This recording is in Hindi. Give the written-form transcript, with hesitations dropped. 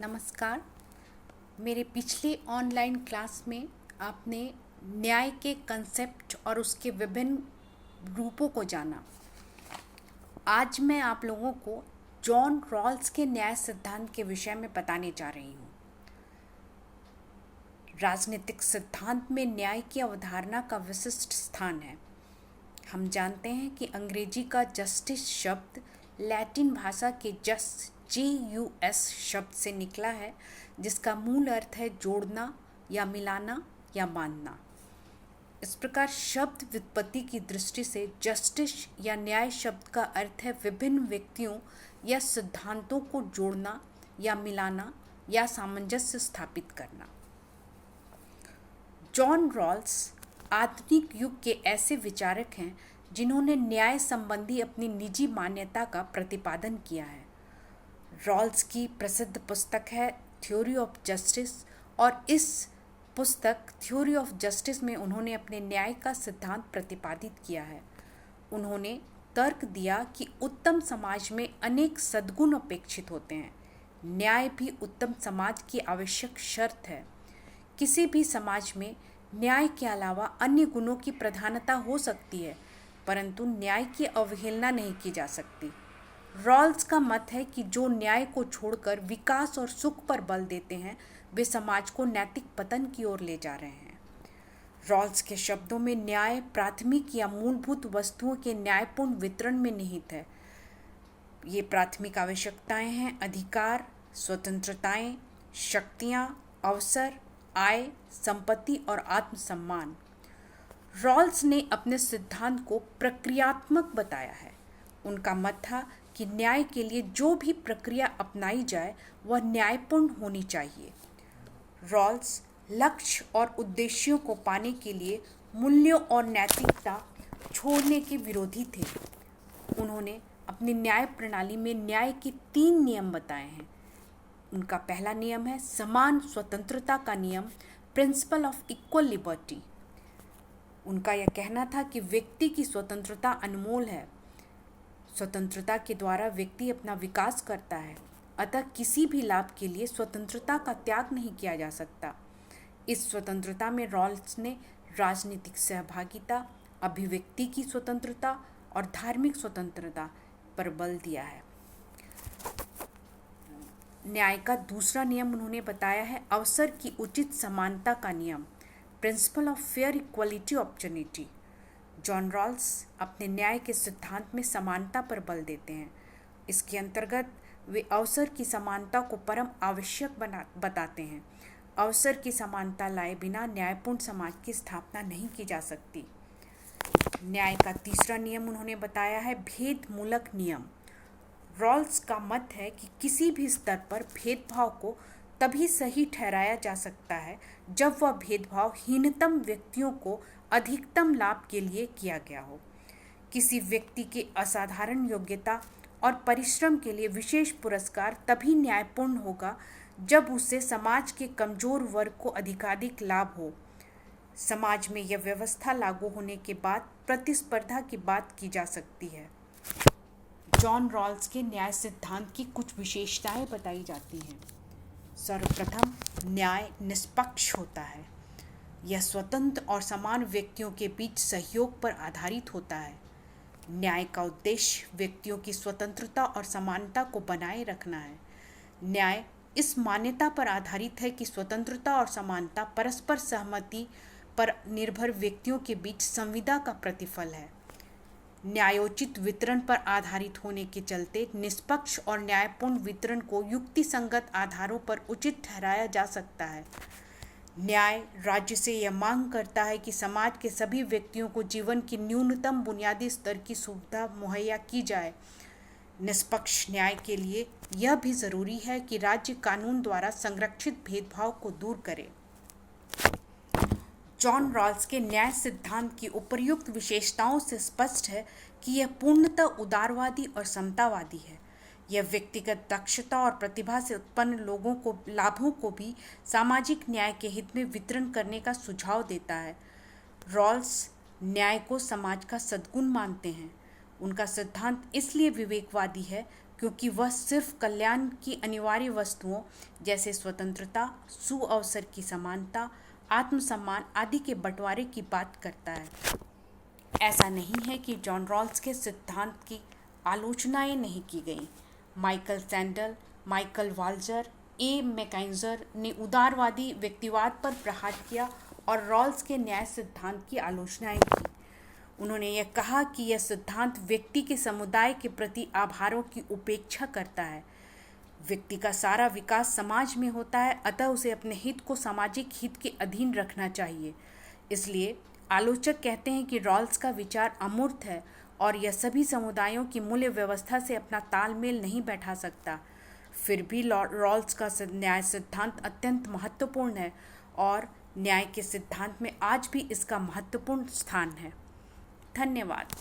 नमस्कार। मेरे पिछले ऑनलाइन क्लास में आपने न्याय के कंसेप्ट और उसके विभिन्न रूपों को जाना। आज मैं आप लोगों को जॉन रॉल्स के न्याय सिद्धांत के विषय में बताने जा रही हूँ। राजनीतिक सिद्धांत में न्याय की अवधारणा का विशिष्ट स्थान है। हम जानते हैं कि अंग्रेजी का जस्टिस शब्द लैटिन भाषा के JUS शब्द से निकला है, जिसका मूल अर्थ है जोड़ना या मिलाना या बांधना। इस प्रकार शब्द व्युत्पत्ति की दृष्टि से जस्टिस या न्याय शब्द का अर्थ है विभिन्न व्यक्तियों या सिद्धांतों को जोड़ना या मिलाना या सामंजस्य स्थापित करना। जॉन रॉल्स आधुनिक युग के ऐसे विचारक हैं जिन्होंने न्याय संबंधी अपनी निजी मान्यता का प्रतिपादन किया है। रॉल्स की प्रसिद्ध पुस्तक है थ्योरी ऑफ जस्टिस, और इस पुस्तक थ्योरी ऑफ जस्टिस में उन्होंने अपने न्याय का सिद्धांत प्रतिपादित किया है। उन्होंने तर्क दिया कि उत्तम समाज में अनेक सद्गुण अपेक्षित होते हैं। न्याय भी उत्तम समाज की आवश्यक शर्त है। किसी भी समाज में न्याय के अलावा अन्य गुणों की प्रधानता हो सकती है, परंतु न्याय की अवहेलना नहीं की जा सकती। रॉल्स का मत है कि जो न्याय को छोड़कर विकास और सुख पर बल देते हैं, वे समाज को नैतिक पतन की ओर ले जा रहे हैं। रॉल्स के शब्दों में न्याय प्राथमिक या मूलभूत वस्तुओं के न्यायपूर्ण वितरण में निहित है। ये प्राथमिक आवश्यकताएं हैं अधिकार, स्वतंत्रताएं, शक्तियां, अवसर, आय, संपत्ति और आत्मसम्मान। रॉल्स ने अपने सिद्धांत को प्रक्रियात्मक बताया है। उनका मत था कि न्याय के लिए जो भी प्रक्रिया अपनाई जाए वह न्यायपूर्ण होनी चाहिए। रॉल्स लक्ष्य और उद्देश्यों को पाने के लिए मूल्यों और नैतिकता छोड़ने के विरोधी थे। उन्होंने अपनी न्याय प्रणाली में न्याय के 3 नियम बताए हैं। उनका पहला नियम है समान स्वतंत्रता का नियम, प्रिंसिपल ऑफ इक्वल लिबर्टी। उनका यह कहना था कि व्यक्ति की स्वतंत्रता अनमोल है। स्वतंत्रता के द्वारा व्यक्ति अपना विकास करता है, अतः किसी भी लाभ के लिए स्वतंत्रता का त्याग नहीं किया जा सकता। इस स्वतंत्रता में रॉल्स ने राजनीतिक सहभागिता, अभिव्यक्ति की स्वतंत्रता और धार्मिक स्वतंत्रता पर बल दिया है। न्याय का दूसरा नियम उन्होंने बताया है अवसर की उचित समानता का नियम, principle of fair equality opportunity. John Rawls अपने न्याय के सिद्धांत में समानता पर बल देते हैं। इसके अंतर्गत वे अवसर की समानता को परम आवश्यक बताते हैं। अवसर की समानता लाए बिना न्यायपूर्ण समाज की स्थापना नहीं की जा सकती। न्याय का तीसरा नियम उन्होंने बताया है भेद मूलक नियम। रॉल्स का मत है कि किसी भी स्तर पर भेदभाव को तभी सही ठहराया जा सकता है जब वह भेदभाव हीनतम व्यक्तियों को अधिकतम लाभ के लिए किया गया हो। किसी व्यक्ति की असाधारण योग्यता और परिश्रम के लिए विशेष पुरस्कार तभी न्यायपूर्ण होगा जब उससे समाज के कमजोर वर्ग को अधिकाधिक लाभ हो। समाज में यह व्यवस्था लागू होने के बाद प्रतिस्पर्धा की बात की जा सकती है। जॉन रॉल्स के न्याय सिद्धांत की कुछ विशेषताएं बताई जाती हैं। सर्वप्रथम, न्याय निष्पक्ष होता है। यह स्वतंत्र और समान व्यक्तियों के बीच सहयोग पर आधारित होता है। न्याय का उद्देश्य व्यक्तियों की स्वतंत्रता और समानता को बनाए रखना है। न्याय इस मान्यता पर आधारित है कि स्वतंत्रता और समानता परस्पर सहमति पर निर्भर व्यक्तियों के बीच संविदा का प्रतिफल है। न्यायोचित वितरण पर आधारित होने के चलते निष्पक्ष और न्यायपूर्ण वितरण को युक्तिसंगत आधारों पर उचित ठहराया जा सकता है। न्याय राज्य से यह मांग करता है कि समाज के सभी व्यक्तियों को जीवन की न्यूनतम बुनियादी स्तर की सुविधा मुहैया की जाए। निष्पक्ष न्याय के लिए यह भी जरूरी है कि राज्य कानून द्वारा संरक्षित भेदभाव को दूर करे। जॉन रॉल्स के न्याय सिद्धांत की उपर्युक्त विशेषताओं से स्पष्ट है कि यह पूर्णतः उदारवादी और समतावादी है। यह व्यक्तिगत दक्षता और प्रतिभा से उत्पन्न लाभों को भी सामाजिक न्याय के हित में वितरण करने का सुझाव देता है। रॉल्स न्याय को समाज का सद्गुण मानते हैं। उनका सिद्धांत इसलिए विवेकवादी है क्योंकि वह सिर्फ कल्याण की अनिवार्य वस्तुओं जैसे स्वतंत्रता, सुअवसर की समानता, आत्मसम्मान आदि के बंटवारे की बात करता है। ऐसा नहीं है कि जॉन रॉल्स के सिद्धांत की आलोचनाएं नहीं की गई। माइकल सैंडल, माइकल वाल्जर, ए मैकेन्जर ने उदारवादी व्यक्तिवाद पर प्रहार किया और रॉल्स के न्याय सिद्धांत की आलोचनाएं की। उन्होंने यह कहा कि यह सिद्धांत व्यक्ति के समुदाय के प्रति आभारों की उपेक्षा करता है। व्यक्ति का सारा विकास समाज में होता है, अतः उसे अपने हित को सामाजिक हित के अधीन रखना चाहिए। इसलिए आलोचक कहते हैं कि रॉल्स का विचार अमूर्त है और यह सभी समुदायों की मूल्य व्यवस्था से अपना तालमेल नहीं बैठा सकता। फिर भी रॉल्स का न्याय सिद्धांत अत्यंत महत्वपूर्ण है और न्याय के सिद्धांत में आज भी इसका महत्वपूर्ण स्थान है। धन्यवाद।